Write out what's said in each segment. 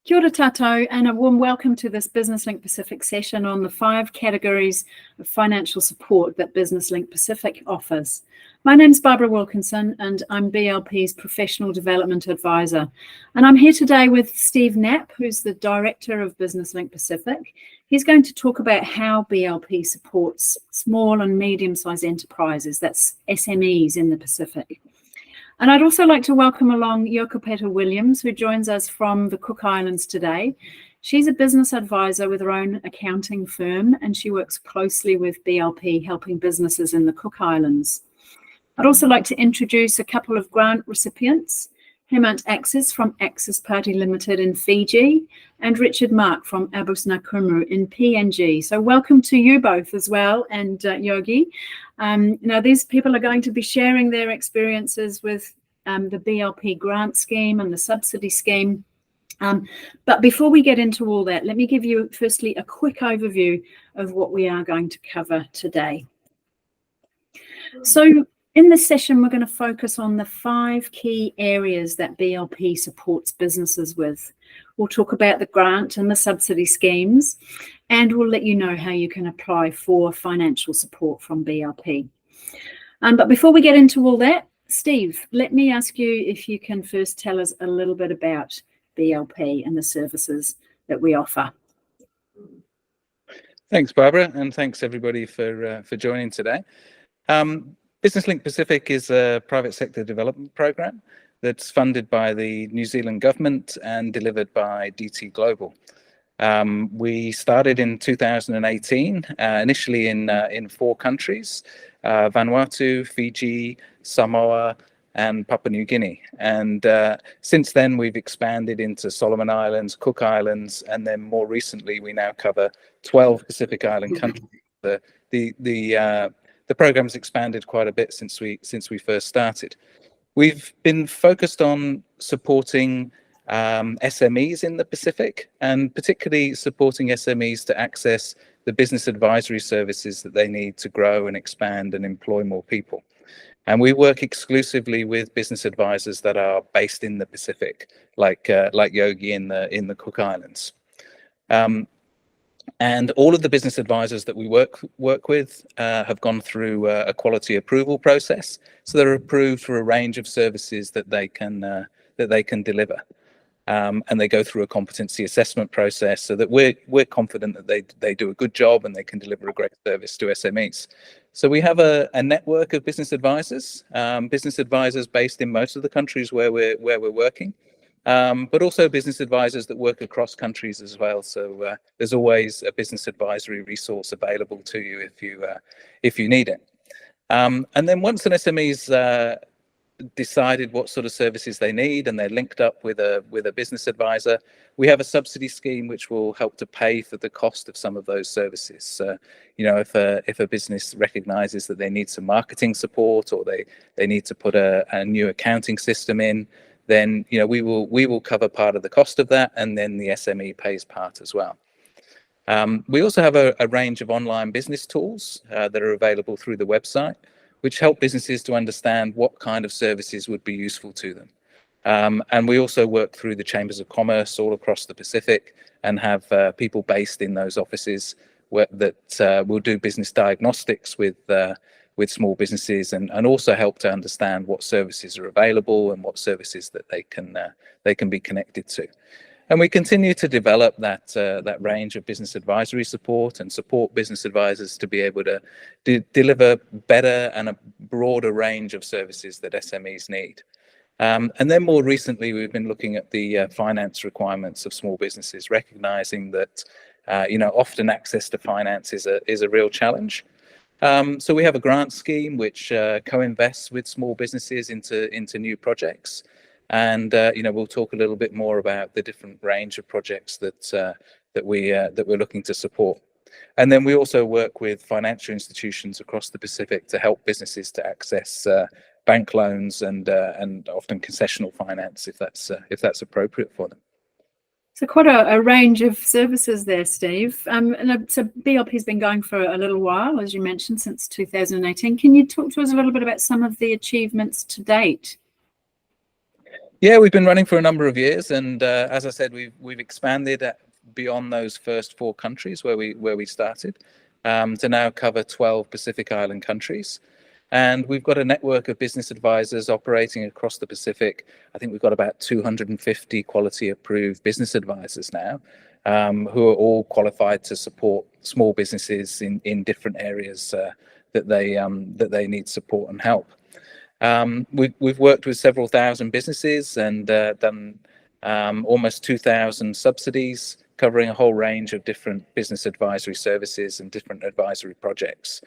Kia ora tātou, and a warm welcome to this Business Link Pacific session on the 5 categories of financial support that Business Link Pacific offers. My name's Barbara Wilkinson and I'm BLP's Professional Development Advisor. And I'm here today with Steve Knapp, who's the Director of Business Link Pacific. He's going to talk about how BLP supports small and medium-sized enterprises, that's SMEs in the Pacific. And I'd also like to welcome along Lokopeta Williams, who joins us from the Cook Islands today. She's a business advisor with her own accounting firm, and she works closely with BLP, helping businesses in the Cook Islands. I'd also like to introduce a couple of grant recipients, Hemant Axis from Axis PTE Ltd in Fiji, and Richard Mark from Abus Na Kumu in PNG. So welcome to you both as well, and Yogi. Now these people are going to be sharing their experiences with the BLP grant scheme and the subsidy scheme. But before we get into all that, let me give you firstly a quick overview of what we are going to cover today. So in this session, we're going to focus on the 5 key areas that BLP supports businesses with. We'll talk about the grant and the subsidy schemes, and we'll let you know how you can apply for financial support from BLP. But before we get into all that, Steve, let me ask you if you can first tell us a little bit about BLP and the services that we offer. Thanks, Barbara, and thanks everybody for joining today. Business Link Pacific is a private sector development program that's funded by the New Zealand government and delivered by DT Global. We started in 2018, initially in 4 countries, Vanuatu, Fiji, Samoa, and Papua New Guinea. And since then, we've expanded into Solomon Islands, Cook Islands, and then more recently, we now cover 12 Pacific Island countries. The program's expanded quite a bit since we first started. We've been focused on supporting SMEs in the Pacific, and particularly supporting SMEs to access the business advisory services that they need to grow and expand and employ more people. And we work exclusively with business advisors that are based in the Pacific, like Yogi in the Cook Islands. And all of the business advisors that we work with have gone through a quality approval process, so they're approved for a range of services that they can deliver, and they go through a competency assessment process, so that we're confident that they do a good job and they can deliver a great service to SMEs. So we have a network of business advisors based in most of the countries where we're working. But also business advisors that work across countries as well. So there's always a business advisory resource available to you if you need it. And then once an SME's decided what sort of services they need and they're linked up with a business advisor, we have a subsidy scheme which will help to pay for the cost of some of those services. So, you know, if a business recognizes that they need some marketing support, or they need to put a new accounting system in, then we will cover part of the cost of that, and then the SME pays part as well. We also have a range of online business tools that are available through the website, which help businesses to understand what kind of services would be useful to them. And we also work through the chambers of commerce all across the Pacific, and have people based in those offices that will do business diagnostics with small businesses, and also help to understand what services are available and what services that they can be connected to. And we continue to develop that range of business advisory support, and support business advisors to be able to deliver better and a broader range of services that SMEs need. And then more recently, we've been looking at the finance requirements of small businesses, recognizing that often access to finance is a real challenge. So we have a grant scheme which co-invests with small businesses into new projects, and we'll talk a little bit more about the different range of projects that we're looking to support. And then we also work with financial institutions across the Pacific to help businesses to access bank loans and often concessional finance if that's appropriate for them. So quite a range of services there, Steve. So BLP's been going for a little while, as you mentioned, since 2018. Can you talk to us a little bit about some of the achievements to date? Yeah, we've been running for a number of years, and as I said, we've expanded beyond those first 4 countries where we started to now cover 12 Pacific Island countries. And we've got a network of business advisors operating across the Pacific. I think we've got about 250 quality approved business advisors now, who are all qualified to support small businesses in different areas that they need support and help. We've worked with several thousand businesses and done almost 2,000 subsidies, covering a whole range of different business advisory services and different advisory projects.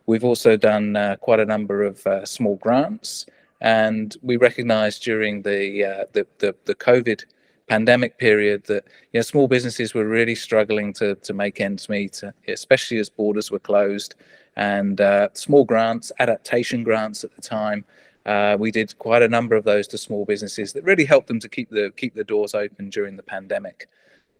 We've also done quite a number of small grants, and we recognised during the COVID pandemic period that small businesses were really struggling to make ends meet, especially as borders were closed. And small grants, adaptation grants at the time, we did quite a number of those to small businesses that really helped them to keep the doors open during the pandemic.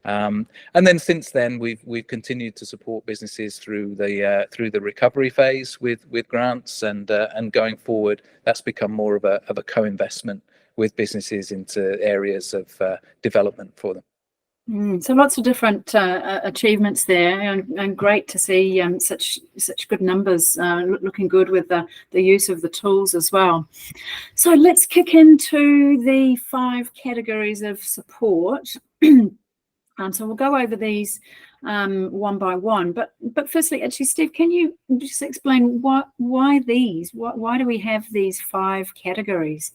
And then since then, we've continued to support businesses through the recovery phase with grants, and going forward, that's become more of a co-investment with businesses into areas of development for them. So lots of different achievements there, and great to see such good numbers, looking good with the use of the tools as well. So let's kick into the 5 categories of support. So we'll go over these one by one. But firstly, actually, Steve, can you just explain why these? Why do we have these 5 categories?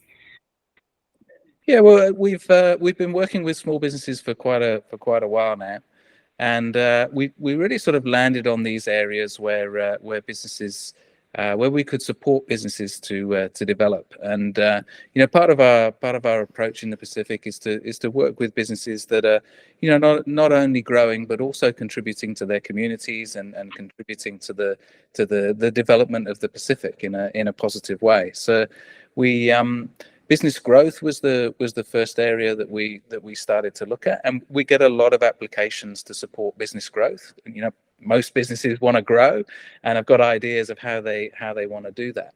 Yeah, well, we've been working with small businesses for quite a while now, and we really sort of landed on these areas where businesses where we could support businesses to develop. And part of our approach in the Pacific is to work with businesses that are not only growing but also contributing to their communities and contributing to the development of the Pacific in a positive way. So we business growth was the first area that we started to look at, and we get a lot of applications to support business growth. Most businesses want to grow and have got ideas of how they want to do that,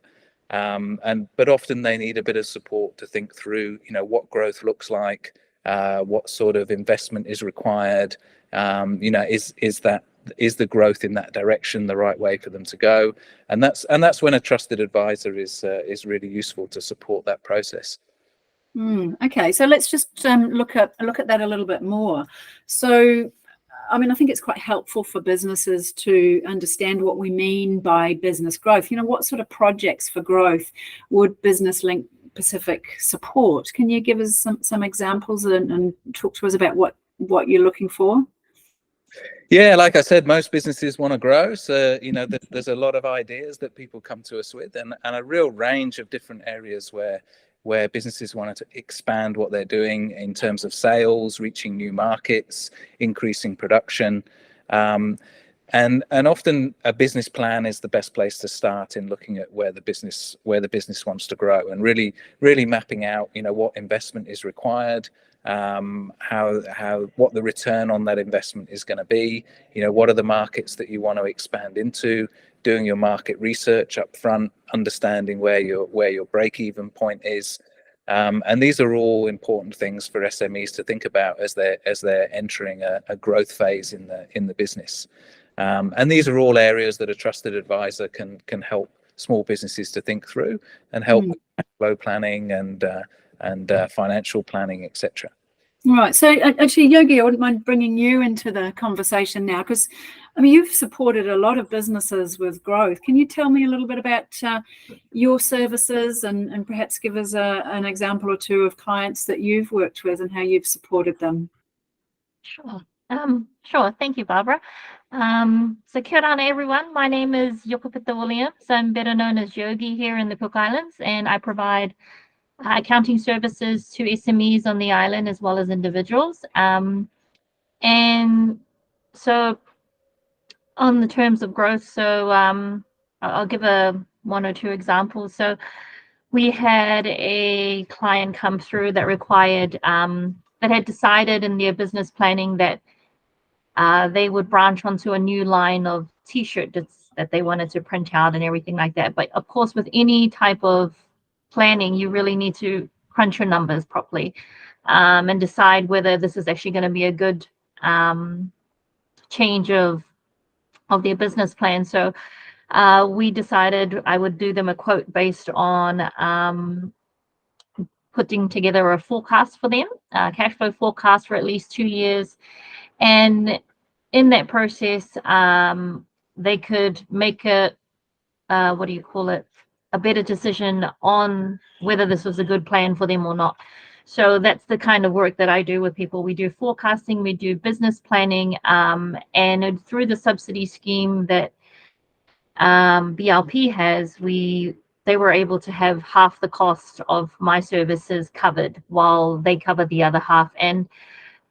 but often they need a bit of support to think through what growth looks like, what sort of investment is required, is the growth in that direction the right way for them to go, and that's when a trusted advisor is really useful to support that process. Okay, so let's just look at that a little bit more. So I mean, I think it's quite helpful for businesses to understand what we mean by business growth. What sort of projects for growth would Business Link Pacific support? Can you give us some examples and talk to us about what you're looking for? Yeah, like I said, most businesses want to grow. So, there's a lot of ideas that people come to us with, and a real range of different areas where businesses want to expand what they're doing in terms of sales, reaching new markets, increasing production. And often a business plan is the best place to start in looking at where the business wants to grow, and really mapping out what investment is required, what the return on that investment is going to be, what are the markets that you want to expand into, doing your market research up front, understanding where your break-even point is. And these are all important things for SMEs to think about as they're entering a growth phase in the business. And these are all areas that a trusted advisor can help small businesses to think through and help with flow planning and financial planning, etc. Right. So actually, Yogi, I wouldn't mind bringing you into the conversation now, because you've supported a lot of businesses with growth. Can you tell me a little bit about your services and perhaps give us an example or two of clients that you've worked with and how you've supported them? Sure. Sure. Thank you, Barbara. So kia ora everyone. My name is Lokopeta Williams. I'm better known as Yogi here in the Cook Islands, and I provide accounting services to SMEs on the island as well as individuals. And so on the terms of growth, so I'll give one or two examples. So we had a client come through that required, that had decided in their business planning that they would branch onto a new line of T-shirt that they wanted to print out and everything like that. But of course, with any type of planning, you really need to crunch your numbers properly, and decide whether this is actually going to be a good change of their business plan. So we decided I would do them a quote based on putting together a forecast for them, cash flow forecast for at least 2 years. And in that process, they could make a a better decision on whether this was a good plan for them or not. So that's the kind of work that I do with people. We do forecasting, we do business planning, and through the subsidy scheme that BLP has, they were able to have half the cost of my services covered while they cover the other half. And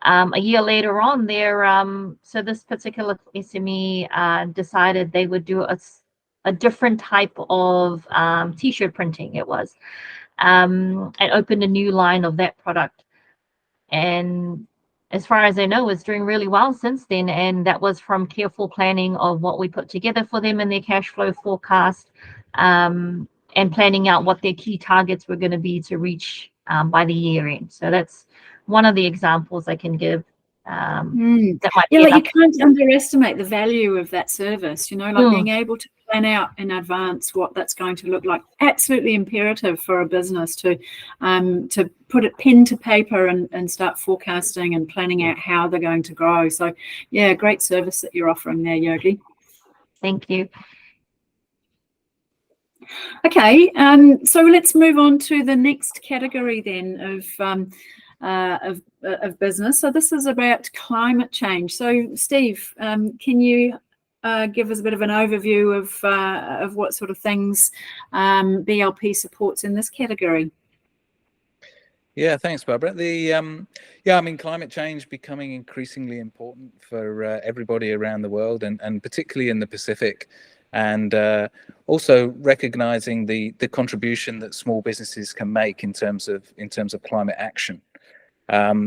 a year later on, so this particular SME decided they would do a different type of t-shirt printing. It was and opened a new line of that product, and as far as I know, it's doing really well since then. And that was from careful planning of what we put together for them in their cash flow forecast, and planning out what their key targets were going to be to reach by the year end. So that's one of the examples I can give. That might be you can't underestimate the value of that service, being able to plan out in advance what that's going to look like. Absolutely imperative for a business to put it pen to paper and start forecasting and planning out how they're going to grow. So yeah, great service that you're offering there, Yogi. Thank you. Okay, so let's move on to the next category then of business. So this is about climate change. So Steve, can you give us a bit of an overview of what sort of things BLP supports in this category? Yeah, thanks, Barbara. Climate change becoming increasingly important for everybody around the world, and particularly in the Pacific, and also recognizing the contribution that small businesses can make in terms of climate action.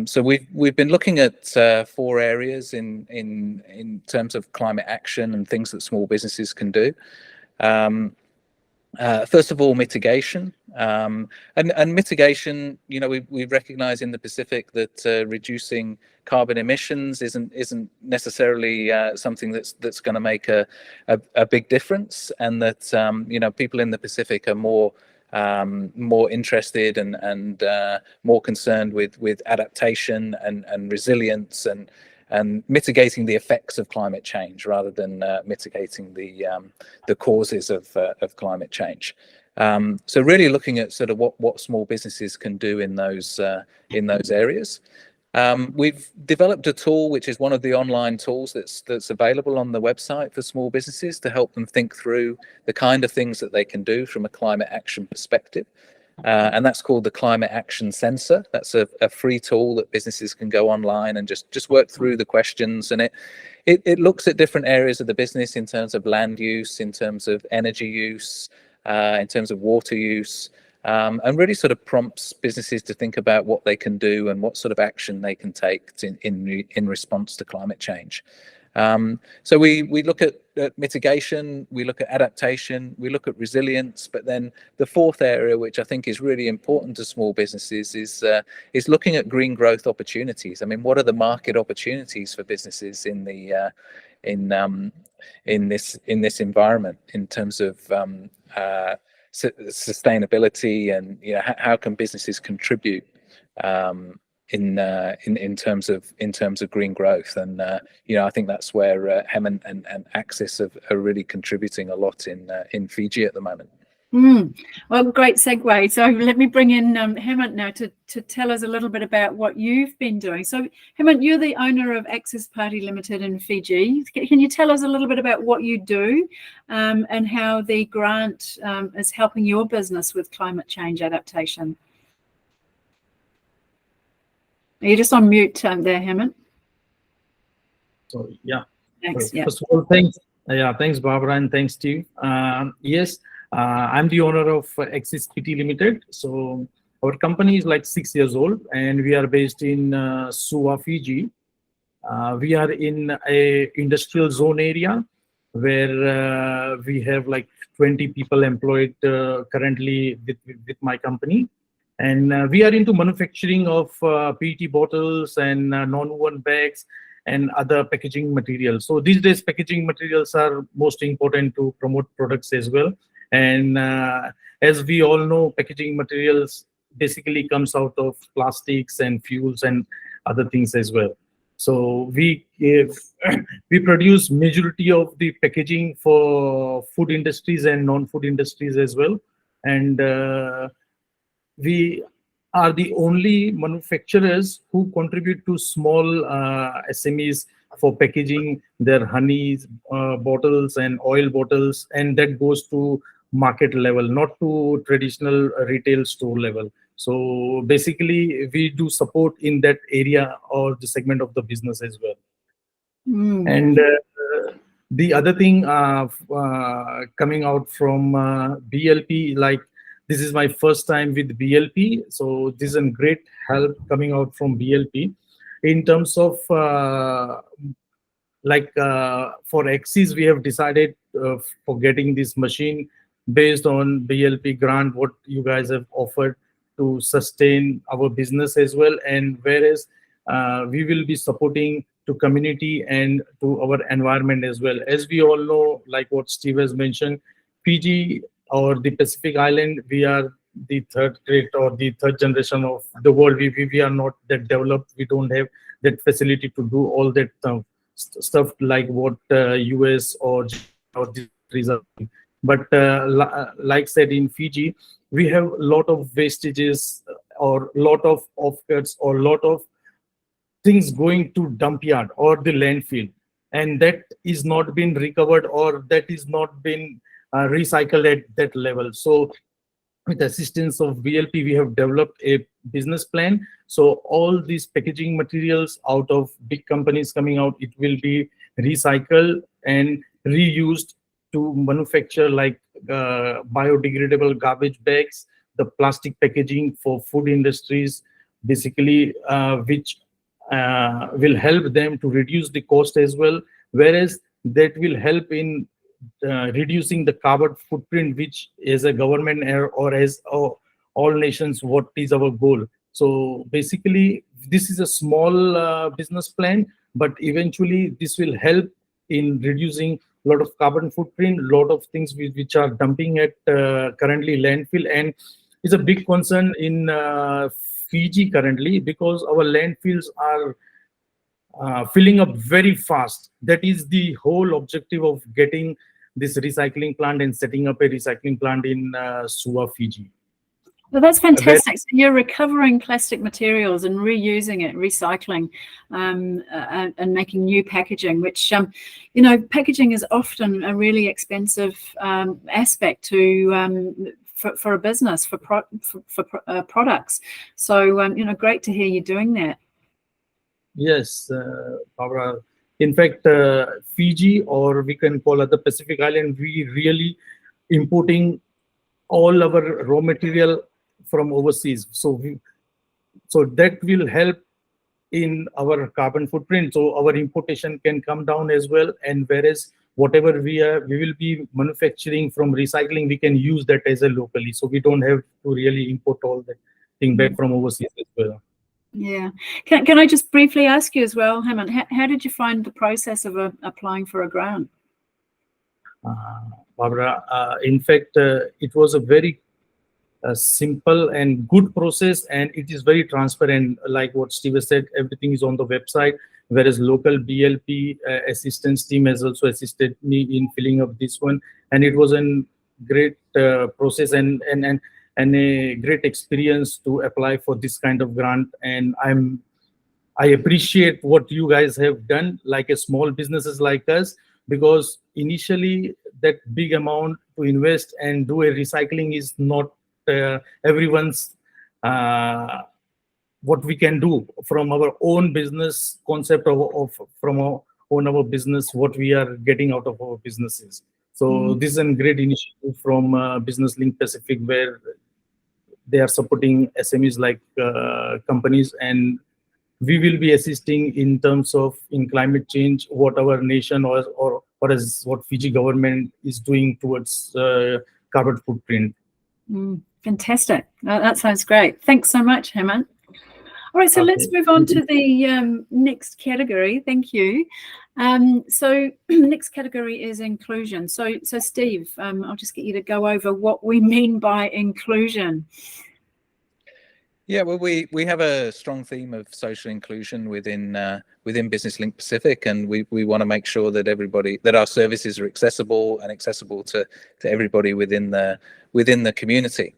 So we've been looking at 4 areas in terms of climate action and things that small businesses can do. First of all, mitigation, and mitigation. We recognise in the Pacific that reducing carbon emissions isn't necessarily something that's going to make a big difference, and that people in the Pacific are more interested and more concerned with adaptation and resilience and mitigating the effects of climate change rather than mitigating the causes of climate change. So really looking at sort of what small businesses can do in those areas. We've developed a tool which is one of the online tools that's available on the website for small businesses to help them think through the kind of things that they can do from a climate action perspective. And that's called the Climate Action Sensor. That's a free tool that businesses can go online and just work through the questions. And it looks at different areas of the business in terms of land use, in terms of energy use, in terms of water use, and really sort of prompts businesses to think about what they can do and what sort of action they can take in response to climate change. So we look at mitigation, we look at adaptation, we look at resilience, but then the 4th area, which I think is really important to small businesses, is looking at green growth opportunities. I mean, what are the market opportunities for businesses in this environment in terms of sustainability, and how can businesses contribute in terms of green growth? And I think that's where Hemant and Axis are really contributing a lot in Fiji at the moment. Well, great segue. So let me bring in Hemant now to tell us a little bit about what you've been doing. So Hemant, you're the owner of Axis PTE Ltd in Fiji. Can you tell us a little bit about what you do and how the grant is helping your business with climate change adaptation? Are you just on mute there, Hemant? So yeah. Thanks. First of all, thanks. Thanks, Barbara, and thanks, Steve. Yes, I'm the owner of Axis PTE Ltd. So our company is like 6 years old, and we are based in Suva, Fiji. We are in a industrial zone area where we have like 20 people employed currently with my company. And we are into manufacturing of PET bottles and non-woven bags and other packaging materials. So these days, packaging materials are most important to promote products as well. And as we all know, packaging materials basically comes out of plastics and fuels and other things as well. So we produce majority of the packaging for food industries and non-food industries as well. And we are the only manufacturers who contribute to small SMEs for packaging their honey bottles and oil bottles, and that goes to market level, not to traditional retail store level. So basically, we do support in that area or the segment of the business as well. And the other thing coming out from BLP, like this is my first time with BLP, so this is a great help coming out from BLP in terms of for Axis, we have decided for getting this machine based on BLP grant, what you guys have offered to sustain our business as well. And whereas we will be supporting to community and to our environment as well. As we all know, like what Steve has mentioned, Fiji or the Pacific Island, we are the third rate or the third generation of the world. We are not that developed. We don't have that facility to do all that stuff like what US or these countries are doing. But like said, in Fiji, we have a lot of wastages or a lot of offcuts or a lot of things going to dump yard or the landfill, and that is not been recovered or that is not been recycled at that level. So with the assistance of BLP, we have developed a business plan. So all these packaging materials out of big companies coming out, it will be recycled and reused to manufacture like biodegradable garbage bags, the plastic packaging for food industries, basically, which will help them to reduce the cost as well, whereas that will help in reducing the carbon footprint, which as a government or as all nations, what is our goal. So basically, this is a small business plan, but eventually this will help in reducing a lot of carbon footprint, a lot of things which are dumping at currently landfill, and is a big concern in Fiji currently because our landfills are filling up very fast. That is the whole objective of getting this recycling plant and setting up a recycling plant in Suva, Fiji. Well, that's fantastic. So you're recovering plastic materials and reusing it, recycling, and making new packaging, which, you know, packaging is often a really expensive aspect to for a business, for products. So, you know, great to hear you doing that. Yes, Barbara. In fact, Fiji, or we can call it the Pacific Island, we really importing all our raw material from overseas. So that will help in our carbon footprint. So our importation can come down as well. And whereas whatever we will be manufacturing from recycling, we can use that as a locally. So we don't have to really import all that thing back from overseas as well. Yeah. Can I just briefly ask you as well, Hemant, how did you find the process of applying for a grant? Barbara, in fact, it was a very simple and good process, and it is very transparent. Like what Steve said, everything is on the website, whereas local BLP assistance team has also assisted me in filling up this one. And it was a great process and a great experience to apply for this kind of grant. And I appreciate what you guys have done, like a small businesses like us, because initially that big amount to invest and do a recycling is not everyone's what we can do from our own business concept from our business, what we are getting out of our businesses. So this is a great initiative from Business Link Pacific, where they are supporting SMEs like companies, and we will be assisting in terms of in climate change, what our nation or as what Fiji government is doing towards carbon footprint. Fantastic. That sounds great. Thanks so much, Hemant. All right, so let's move on to the next category. Thank you. So next category is inclusion. So Steve, I'll just get you to go over what we mean by inclusion. Yeah, well, we have a strong theme of social inclusion within Business Link Pacific, and we want to make sure that our services are accessible to everybody within the community.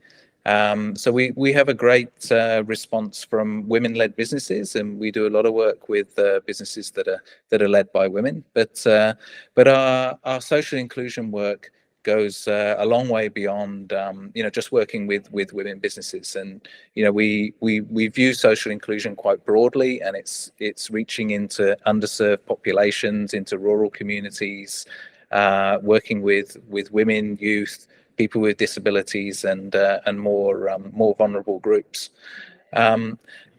So we have a great response from women-led businesses, and we do a lot of work with businesses that are led by women. But our social inclusion work goes a long way beyond just working with women businesses, and we view social inclusion quite broadly, and it's reaching into underserved populations, into rural communities, working with women, youth, people with disabilities, and more vulnerable groups.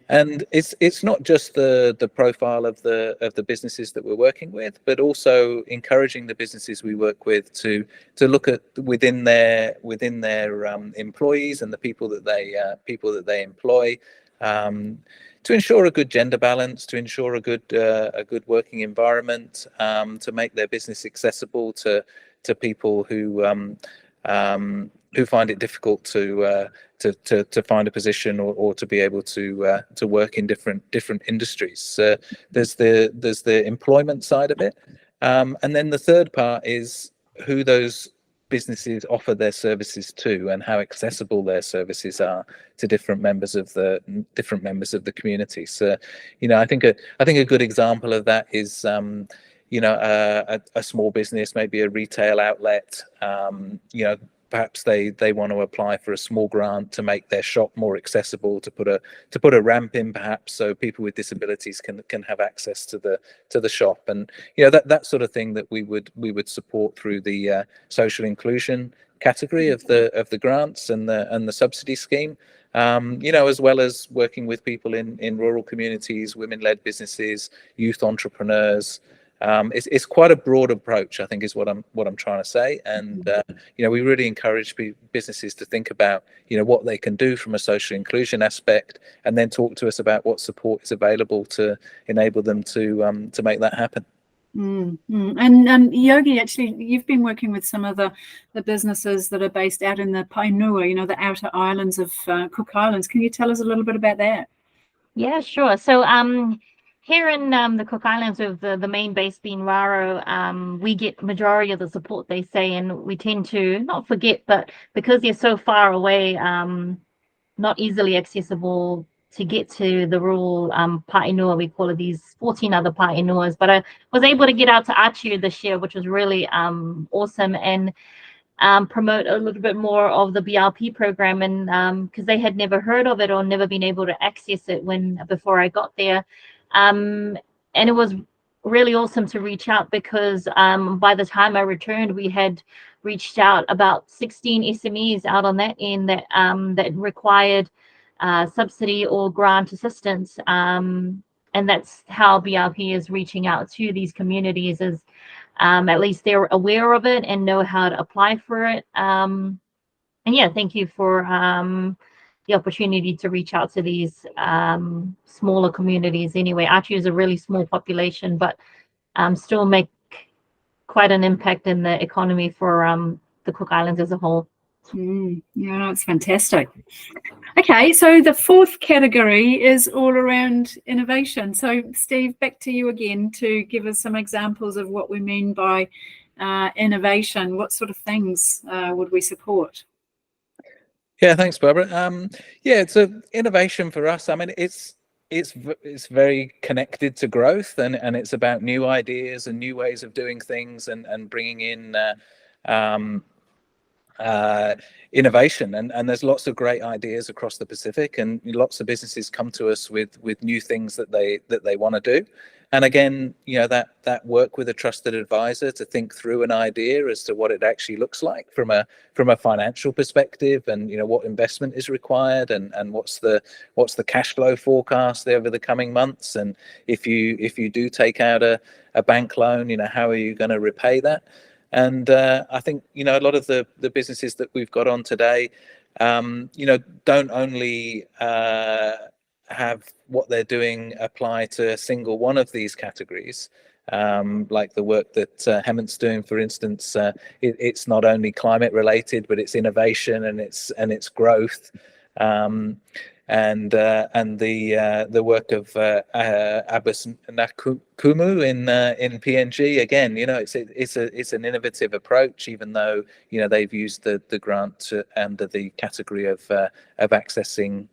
And it's not just the profile of the businesses that we're working with, but also encouraging the businesses we work with to look at within their employees and the people that they employ, to ensure a good gender balance, to ensure a good working environment, to make their business accessible to people who find it difficult to find a position or to be able to work in different industries. There's the employment side of it, and then the third part is who those businesses offer their services to and how accessible their services are to different members of the community. So, I think a good example of that is a small business, maybe a retail outlet. Perhaps they want to apply for a small grant to make their shop more accessible, to put a ramp in, perhaps, so people with disabilities can have access to the shop, and that sort of thing that we would support through the social inclusion category of the grants and the subsidy scheme. As well as working with people in rural communities, women-led businesses, youth entrepreneurs. It's quite a broad approach, I think, is what I'm trying to say, and we really encourage businesses to think about what they can do from a social inclusion aspect, and then talk to us about what support is available to enable them to make that happen. And Yogi, actually, you've been working with some of the businesses that are based out in the Painua, the outer islands of Cook Islands. Can you tell us a little bit about that? Yeah, sure. So here in the Cook Islands, with the main base being Raro, we get majority of the support, they say, and we tend to not forget, but because they're so far away, not easily accessible to get to the rural Painua, we call it, these 14 other Painuas. But I was able to get out to Atiu this year, which was really awesome, and promote a little bit more of the BLP program, and because they had never heard of it or never been able to access it before I got there. And it was really awesome to reach out, because by the time I returned, we had reached out about 16 SMEs out on that end that required subsidy or grant assistance. And that's how BLP is reaching out to these communities, is at least they're aware of it and know how to apply for it. And yeah, thank you for the opportunity to reach out to these smaller communities. Anyway, Atiu is a really small population, but still make quite an impact in the economy for the Cook Islands as a whole. Yeah, it's fantastic. Okay, so the fourth category is all around innovation. So Steve, back to you again to give us some examples of what we mean by innovation. What sort of things would we support? Yeah, thanks, Barbara. It's innovation for us. I mean, it's very connected to growth, and it's about new ideas and new ways of doing things, and bringing in innovation, and there's lots of great ideas across the Pacific, and lots of businesses come to us with new things that they want to do. And again, that work with a trusted advisor to think through an idea as to what it actually looks like from a financial perspective, and what investment is required, and what's the cash flow forecast over the coming months, and if you do take out a bank loan, how are you going to repay that? And I think a lot of the businesses that we've got on today don't only have what they're doing apply to a single one of these categories. Like the work that Hemant's doing, for instance, it's not only climate related, but it's innovation and it's growth. And the work of Abus Na Kumu in PNG, again, it's an innovative approach, even though they've used the grant under the category of accessing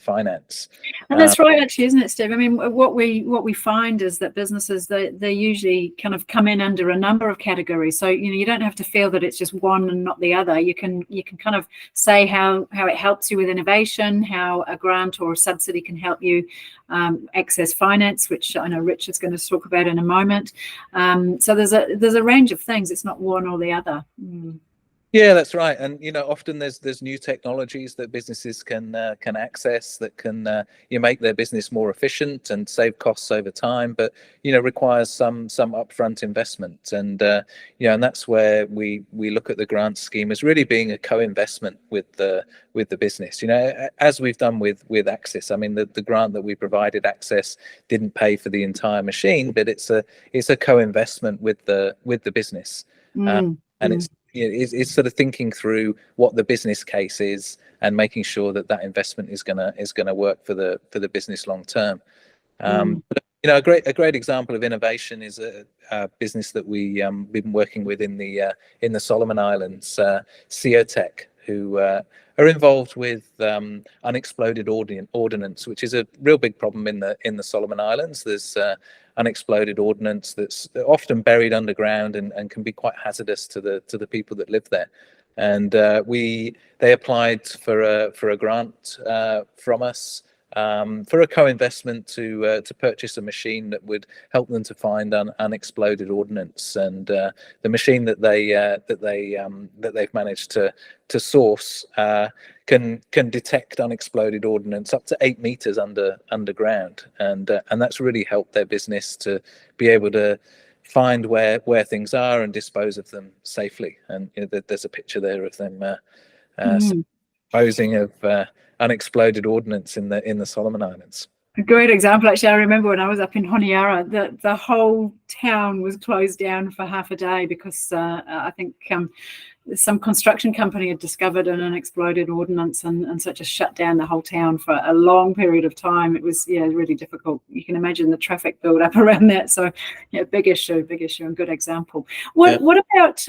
finance. And that's right, actually, isn't it, Steve? I mean, what we find is that businesses, they usually kind of come in under a number of categories. So you don't have to feel that it's just one and not the other. You can kind of say how it helps you with innovation, how a grant or a subsidy can help you access finance, which I know Richard's going to talk about in a moment. So there's a range of things. It's not one or the other. Yeah, that's right. And often there's new technologies that businesses can access that can make their business more efficient and save costs over time, but requires some upfront investment. And and that's where we look at the grant scheme as really being a co-investment with the business. As we've done with Axis. I mean, the grant that we provided Axis didn't pay for the entire machine, but it's a co-investment with the business, and it's sort of thinking through what the business case is and making sure that investment is gonna work for the business long term. But, a great example of innovation is a business that we've been working with in the Solomon Islands, Ceotech, who are involved with unexploded ordnance, which is a real big problem in the Solomon Islands. There's unexploded ordnance that's often buried underground and can be quite hazardous to the people that live there. And they applied for a grant from us for a co-investment to purchase a machine that would help them to find unexploded ordnance. And the machine that they've managed to source can detect unexploded ordnance up to 8 meters underground, and that's really helped their business to be able to find where things are and dispose of them safely. And there's a picture there of them disposing of unexploded ordnance in the Solomon Islands. A great example, actually. I remember when I was up in Honiara, the whole town was closed down for half a day because I think some construction company had discovered an unexploded ordnance and so just shut down the whole town for a long period of time. It was really difficult. You can imagine the traffic build up around that. So big issue and good example. What about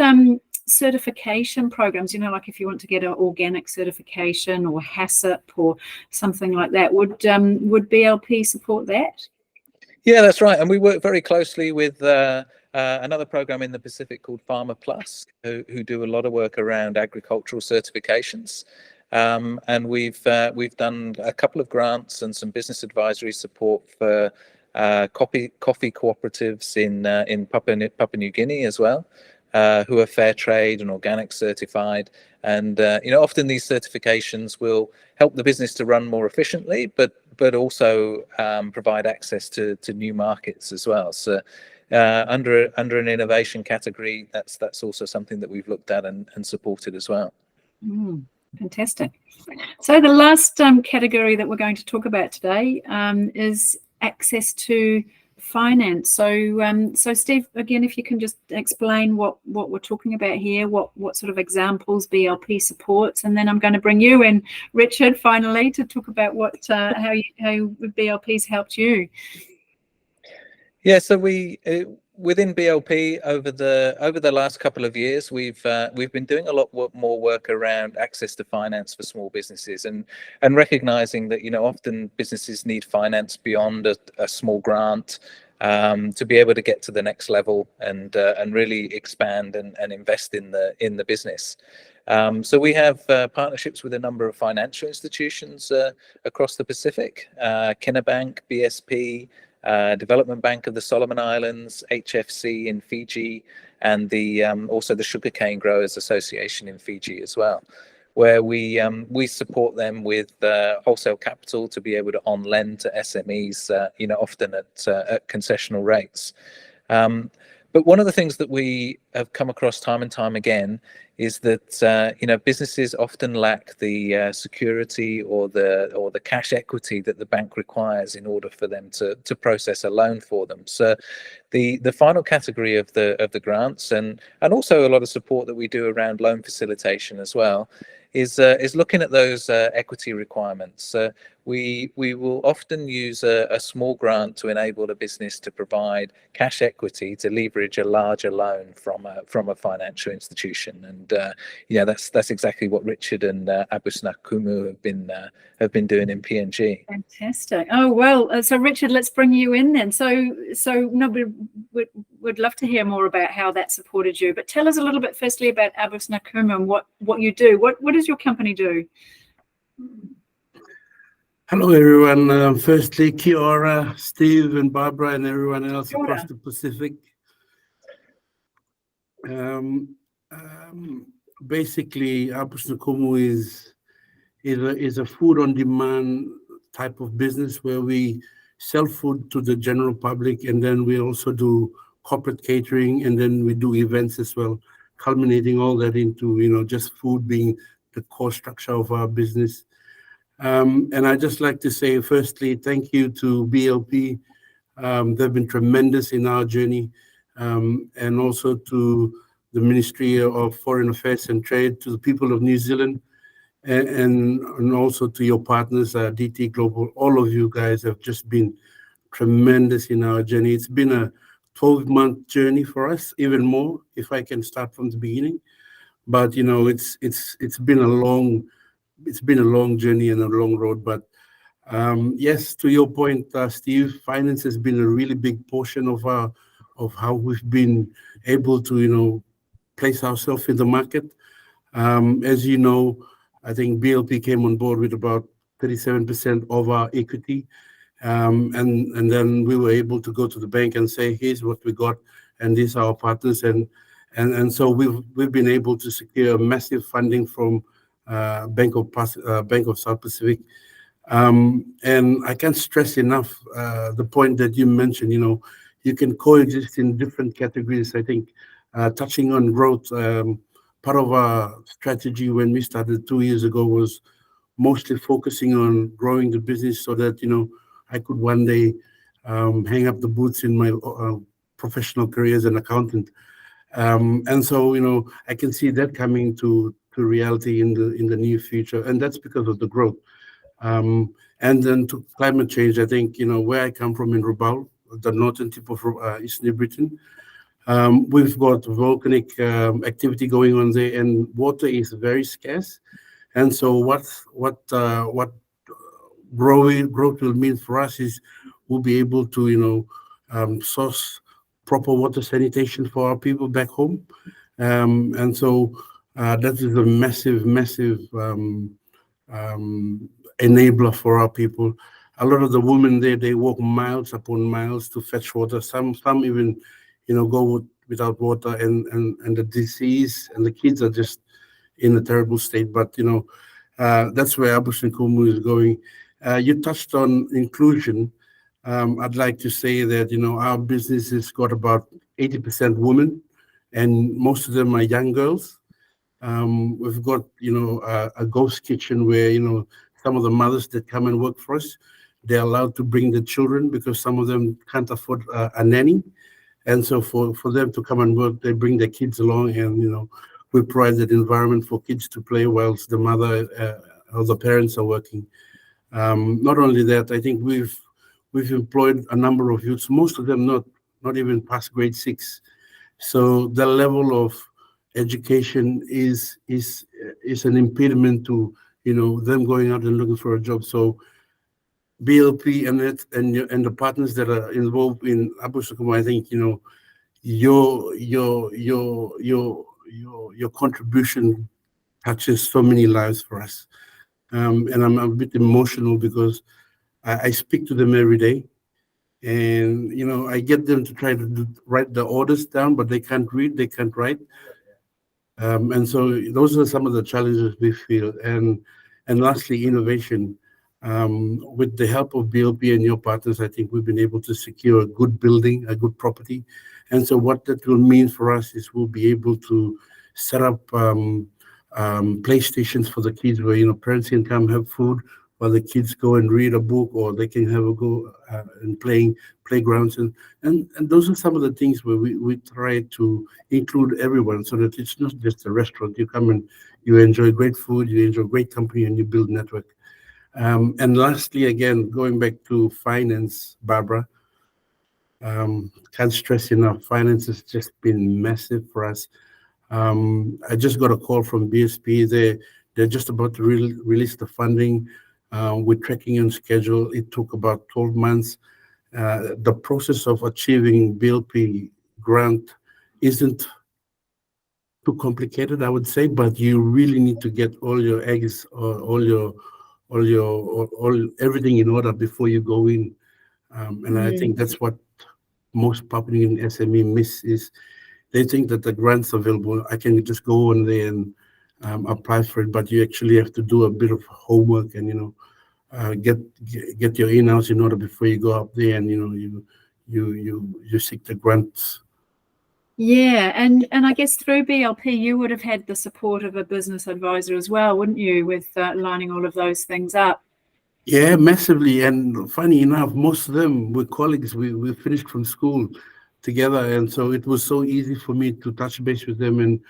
certification programs? Like if you want to get an organic certification or HACCP or something like that, would BLP support that? Yeah, that's right. And we work very closely with another program in the Pacific called Farmer Plus, who do a lot of work around agricultural certifications. And we've done a couple of grants and some business advisory support for coffee cooperatives in Papua New Guinea as well, who are fair trade and organic certified. And often these certifications will help the business to run more efficiently, but also provide access to new markets as well. So under an innovation category, that's also something that we've looked at and supported as well. Fantastic. So the last category that we're going to talk about today is access to finance. So Steve, again, if you can just explain what we're talking about here, what sort of examples BLP supports, and then I'm going to bring you in, Richard, finally, to talk about how BLP's helped you. Yeah, so within BLP over the last couple of years, we've been doing a lot more work around access to finance for small businesses, and recognizing that often businesses need finance beyond a small grant to be able to get to the next level and really expand and invest in the business. So we have partnerships with a number of financial institutions across the Pacific, Kinabank, BSP, Development Bank of the Solomon Islands, HFC in Fiji, and also the Sugarcane Growers Association in Fiji as well, where we support them with wholesale capital to be able to on-lend to SMEs, often at concessional rates. But one of the things that we have come across time and time again is that businesses often lack the security or the cash equity that the bank requires in order for them to process a loan for them. So the final category of the grants and also a lot of support that we do around loan facilitation as well is looking at those equity requirements. We will often use a small grant to enable the business to provide cash equity to leverage a larger loan from a financial institution, and that's exactly what Richard and Abus Na Kumu have been doing in PNG. Fantastic. Oh well, so Richard, let's bring you in then. So we would love to hear more about how that supported you, but tell us a little bit firstly about Abus Na Kumu and what you do. What does your company do? Hello, everyone. Firstly, kia ora, Steve and Barbara and everyone else across the Pacific. Basically, Abus Na Kumu is a food-on-demand type of business where we sell food to the general public, and then we also do corporate catering, and then we do events as well, culminating all that into just food being the core structure of our business. And I'd just like to say, firstly, thank you to BLP. They've been tremendous in our journey, and also to the Ministry of Foreign Affairs and Trade, to the people of New Zealand, and also to your partners, DT Global. All of you guys have just been tremendous in our journey. It's been a 12-month journey for us, even more, if I can start from the beginning. But it's been a long journey and a long road. But yes, to your point, Steve, finance has been a really big portion of how we've been able to place ourselves in the market. As you know, I think BLP came on board with about 37% of our equity, and then we were able to go to the bank and say, here's what we got, and these are our partners, and so we've been able to secure massive funding from Bank of South Pacific, and I can't stress enough the point that you mentioned. You can coexist in different categories. I think touching on growth, part of our strategy when we started 2 years ago was mostly focusing on growing the business so that I could one day hang up the boots in my professional career as an accountant, and so I can see that coming to reality in the near future, and that's because of the growth. And then to climate change, I think where I come from in Rabaul, the northern tip of East New Britain, we've got volcanic activity going on there, and water is very scarce. And so what growth will mean for us is we'll be able to source proper water sanitation for our people back home, and so that is a massive enabler for our people. A lot of the women there, they walk miles upon miles to fetch water. Some even go without water, and the disease and the kids are just in a terrible state. But that's where Abus Na Kumu is going. You touched on inclusion. I'd like to say that our business has got about 80% women, and most of them are young girls. We've got a ghost kitchen where some of the mothers that come and work for us, they're allowed to bring the children because some of them can't afford a nanny. And so for them to come and work, they bring their kids along, and we provide that environment for kids to play whilst the mother or the parents are working. Not only that, I think we've employed a number of youths, most of them not even past grade 6. So the level of education is an impediment to them going out and looking for a job. So BLP and the partners that are involved in Abus Na Kumu, I think your contribution touches so many lives for us, and I'm a bit emotional because I speak to them every day, and I get them to try to write the orders down, but they can't read, they can't write, and so those are some of the challenges we feel. And lastly, innovation. With the help of BLP and your partners, I think we've been able to secure a good building, a good property, And so what that will mean for us is we'll be able to set up playstations for the kids where, parents can come have food while the kids go and read a book, or they can have a go and playing playgrounds. And those are some of the things where we try to include everyone so that it's not just a restaurant. You come and you enjoy great food, you enjoy great company, and you build network. And lastly, again, going back to finance, Barbara, can't stress enough, finance has just been massive for us. I just got a call from BSP. They're just about to release the funding. We're tracking on schedule. It took about 12 months. The process of achieving BLP grant isn't too complicated, I would say, but you really need to get all your eggs, or everything in order before you go in. And I think that's what most Papua New Guinea SME miss, is they think that the grant's available. I can just go on there and apply for it, but you actually have to do a bit of homework and get your in-house in order before you go up there and you seek the grants. Yeah, and I guess through BLP you would have had the support of a business advisor as well, wouldn't you, with lining all of those things up? Yeah, massively. And funny enough, most of them were colleagues. We finished from school together, and so it was so easy for me to touch base with them. And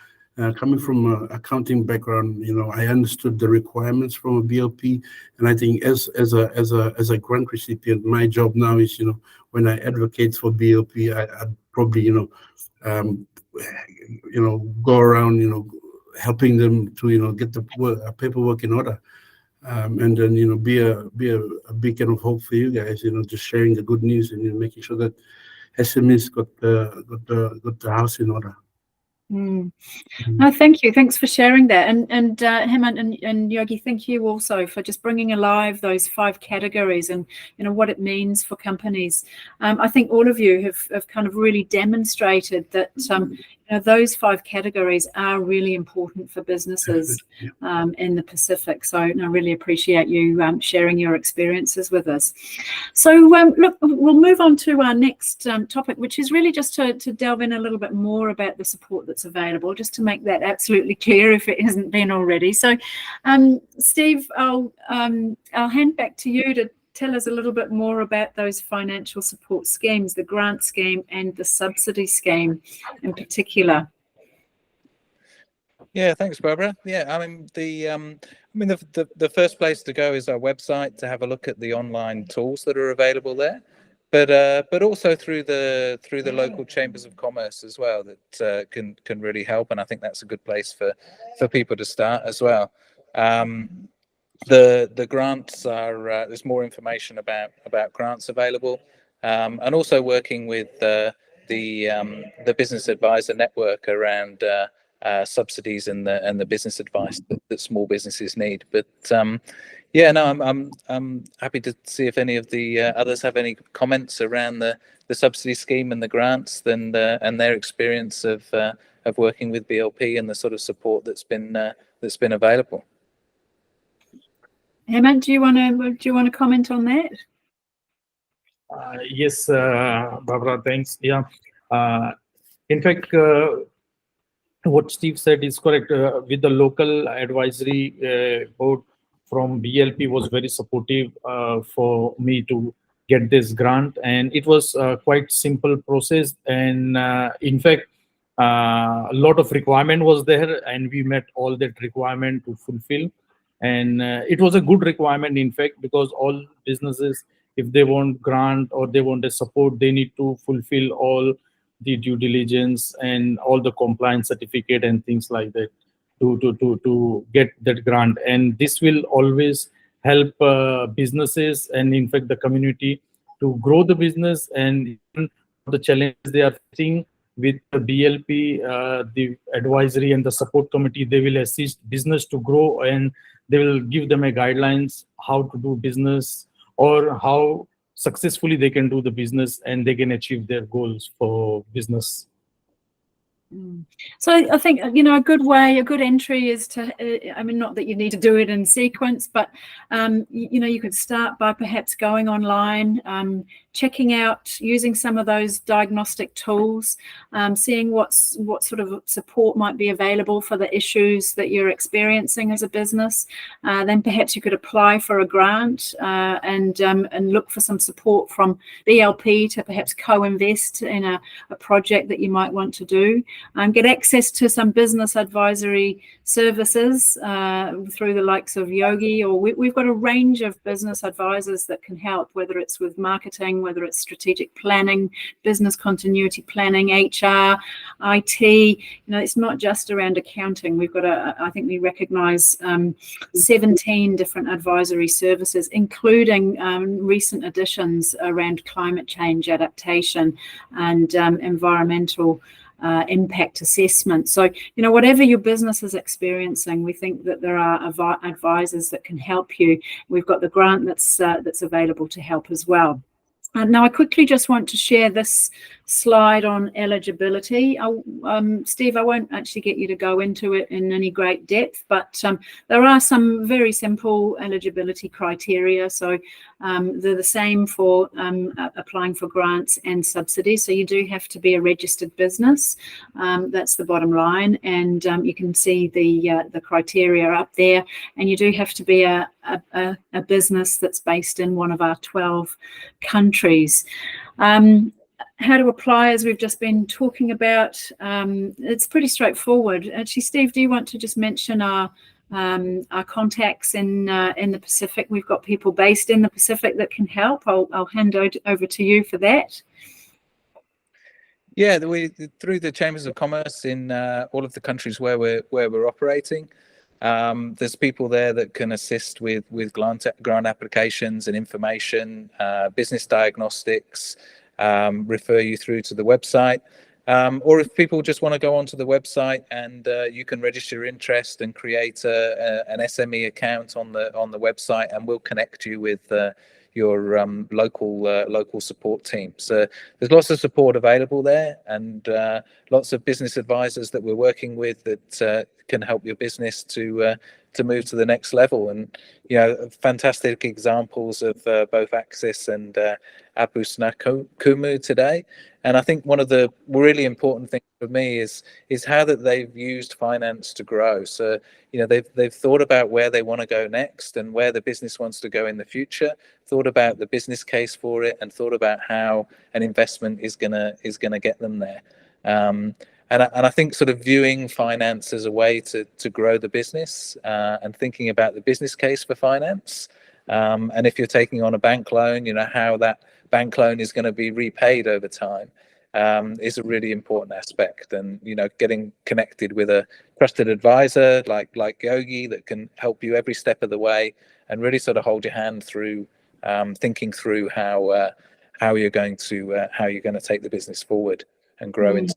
coming from an accounting background, I understood the requirements from a BLP. And I think as a grant recipient, my job now is, when I advocate for BLP, I'd probably go around helping them to get the paperwork in order, and then be a beacon of hope for you guys, just sharing the good news and making sure that SMEs got the house in order. No, thank you. Thanks for sharing that. And Hemant and Yogi, thank you also for just bringing alive those 5 categories and what it means for companies. I think all of you have kind of really demonstrated that those 5 categories are really important for businesses in the Pacific. So I really appreciate you sharing your experiences with us. So look, we'll move on to our next topic, which is really just to delve in a little bit more about the support that's available, just to make that absolutely clear if it hasn't been already. So Steve, I'll hand back to you to tell us a little bit more about those financial support schemes, the grant scheme and the subsidy scheme in particular. Yeah, thanks, Barbara. Yeah, I mean the first place to go is our website to have a look at the online tools that are available there, but also through the local chambers of commerce as well, that can really help, and I think that's a good place for people to start as well. The grants are there's more information about grants available, and also working with the business advisor network around subsidies and the business advice that small businesses need. But yeah, no, I'm happy to see if any of the others have any comments around the subsidy scheme and the grants, and their experience of working with BLP and the sort of support that's been available. Hemant, do you want to comment on that? Yes, Barbara, thanks. Yeah, in fact, what Steve said is correct. With the local advisory board from BLP was very supportive for me to get this grant, and it was quite simple process. And in fact, a lot of requirement was there, and we met all that requirement to fulfill. And it was a good requirement, in fact, because all businesses, if they want grant or they want a support, they need to fulfill all the due diligence and all the compliance certificate and things like that to get that grant. And this will always help businesses and, in fact, the community to grow the business. And even the challenges they are facing with the BLP, the advisory and the support committee, they will assist business to grow, and they will give them a guidelines how to do business or how successfully they can do the business, and they can achieve their goals for business. So I think, you know, a good entry is to, I mean, not that you need to do it in sequence, but, you know, you could start by perhaps going online, checking out, using some of those diagnostic tools, seeing what sort of support might be available for the issues that you're experiencing as a business. Then perhaps you could apply for a grant and look for some support from BLP to perhaps co-invest in a project that you might want to do. Get access to some business advisory services through the likes of Yogi, or we've got a range of business advisors that can help, whether it's with marketing, whether it's strategic planning, business continuity planning, HR, IT. You know, it's not just around accounting. We've got I think we recognise 17 different advisory services, including recent additions around climate change adaptation and environmental impact assessment. So, you know, whatever your business is experiencing, we think that there are advisors that can help you. We've got the grant that's available to help as well. Now, I quickly just want to share this slide on eligibility. Steve, I won't actually get you to go into it in any great depth, but there are some very simple eligibility criteria. So they're the same for applying for grants and subsidies. So you do have to be a registered business. That's the bottom line. And you can see the criteria up there. And you do have to be a business that's based in one of our 12 countries. How to apply, as we've just been talking about, it's pretty straightforward. Actually, Steve, do you want to just mention our contacts in the Pacific? We've got people based in the Pacific that can help. I'll hand over to you for that. Yeah, through the Chambers of Commerce in all of the countries where we're operating, there's people there that can assist with grant applications and information, business diagnostics, refer you through to the website. Or if people just want to go onto the website and you can register your interest and create an SME account on the website, and we'll connect you with your local support team. So there's lots of support available there, and lots of business advisors that we're working with that can help your business to move to the next level. And you know, fantastic examples of both Axis and Abus Na Kumu today. And I think one of the really important things for me is how that they've used finance to grow. So you know, they've thought about where they want to go next and where the business wants to go in the future, thought about the business case for it, and thought about how an investment is gonna get them there. And I think sort of viewing finance as a way to grow the business and thinking about the business case for finance. And if you're taking on a bank loan, you know, how that bank loan is going to be repaid over time is a really important aspect. And, you know, getting connected with a trusted advisor like Yogi that can help you every step of the way and really sort of hold your hand through thinking through how you're going to take the business forward and grow into.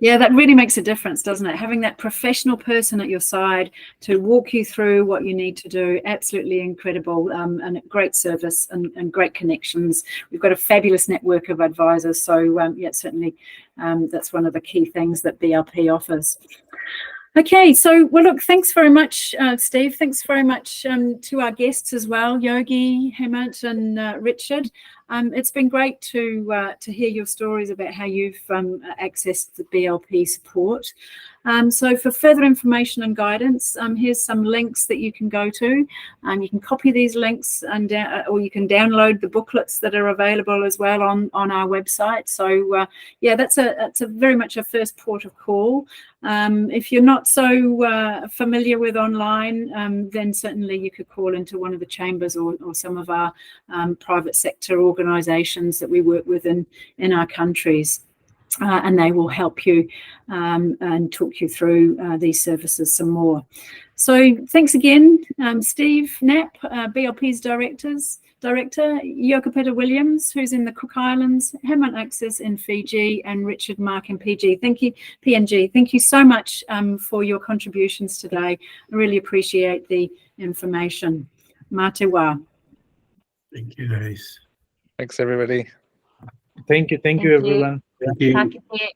Yeah, that really makes a difference, doesn't it? Having that professional person at your side to walk you through what you need to do, absolutely incredible, and great service and great connections. We've got a fabulous network of advisors, so yeah, certainly that's one of the key things that BLP offers. Okay, so well, look, thanks very much, Steve. Thanks very much to our guests as well, Yogi, Hemant, and Richard. It's been great to hear your stories about how you've accessed the BLP support. So for further information and guidance, here's some links that you can go to. You can copy these links and or you can download the booklets that are available as well on our website. So yeah, that's a very much a first port of call. If you're not so familiar with online, then certainly you could call into one of the chambers or some of our private sector organisations that we work with in our countries. And they will help you and talk you through these services some more. So thanks again, Steve Knapp, BLP's director, Lokopeta Williams, who's in the Cook Islands, Hemant Axis in Fiji, and Richard Mark in PNG. Thank you so much for your contributions today. I really appreciate the information. Mā te wā. Thank you, guys. Thanks, everybody. Thank you, everyone. Thank you. Ka kite.